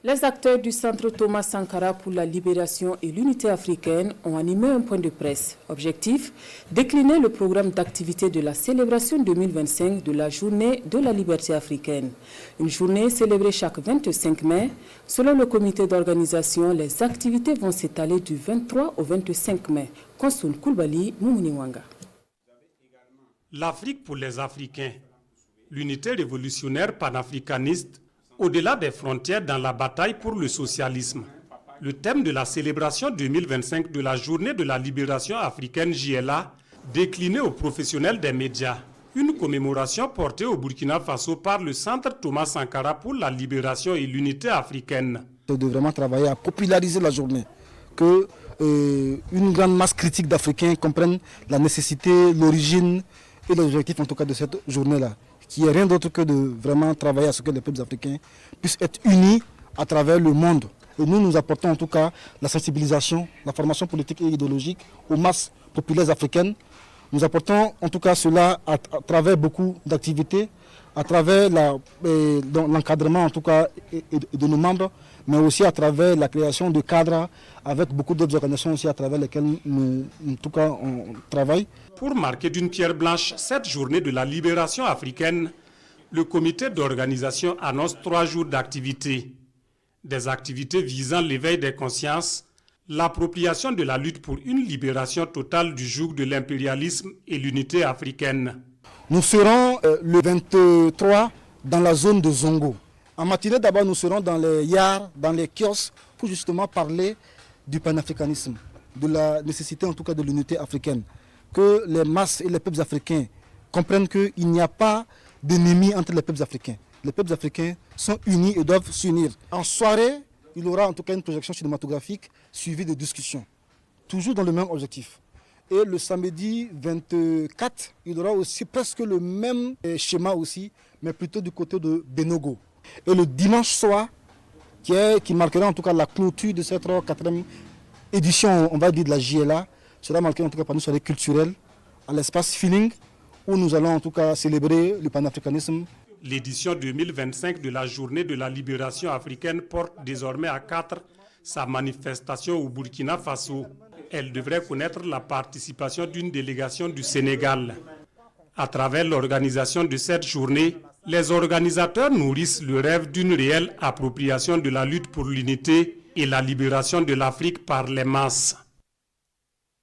Les acteurs du Centre Thomas Sankara pour la libération et l'unité africaine ont animé un point de presse. Objectif, décliner le programme d'activité de la célébration 2025 de la Journée de la liberté africaine. Une journée célébrée chaque 25 mai. Selon le comité d'organisation, les activités vont s'étaler du 23 au 25 mai. Konsoun Koulibaly, Moumouniwanga. L'Afrique pour les Africains, l'unité révolutionnaire panafricaniste, au-delà des frontières dans la bataille pour le socialisme. Le thème de la célébration 2025 de la Journée de la libération africaine JLA, décliné aux professionnels des médias. Une commémoration portée au Burkina Faso par le Centre Thomas Sankara pour la libération et l'unité africaine. De vraiment travailler à populariser la journée, que une grande masse critique d'Africains comprennent la nécessité, l'origine et l'objectif en tout cas de cette journée-là, qui n'est rien d'autre que de vraiment travailler à ce que les peuples africains puissent être unis à travers le monde. Et nous apportons en tout cas la sensibilisation, la formation politique et idéologique aux masses populaires africaines. Nous apportons en tout cas cela à travers beaucoup d'activités, à travers l'encadrement en tout cas de nos membres, mais aussi à travers la création de cadres avec beaucoup d'autres organisations aussi à travers lesquelles nous, en tout cas, on travaille. Pour marquer d'une pierre blanche cette journée de la libération africaine, le comité d'organisation annonce 3 jours d'activités. Des activités visant l'éveil des consciences, l'appropriation de la lutte pour une libération totale du joug de l'impérialisme et l'unité africaine. Nous serons le 23 dans la zone de Zongo. En matinée, d'abord, nous serons dans les yars, dans les kiosques, pour justement parler du panafricanisme, de la nécessité en tout cas de l'unité africaine. Que les masses et les peuples africains comprennent qu'il n'y a pas d'ennemis entre les peuples africains. Les peuples africains sont unis et doivent s'unir. En soirée, il y aura en tout cas une projection cinématographique suivie de discussions, toujours dans le même objectif. Et le samedi 24, il y aura aussi presque le même schéma aussi, mais plutôt du côté de Benogo. Et le dimanche soir, qui marquera en tout cas la clôture de cette 4e édition, on va dire, de la JLA, sera marqué en tout cas par une soirée culturelle à l'espace Feeling, où nous allons en tout cas célébrer le panafricanisme. L'édition 2025 de la Journée de la libération africaine porte désormais à 4 sa manifestation au Burkina Faso. Elle devrait connaître la participation d'une délégation du Sénégal. À travers l'organisation de cette journée, les organisateurs nourrissent le rêve d'une réelle appropriation de la lutte pour l'unité et la libération de l'Afrique par les masses.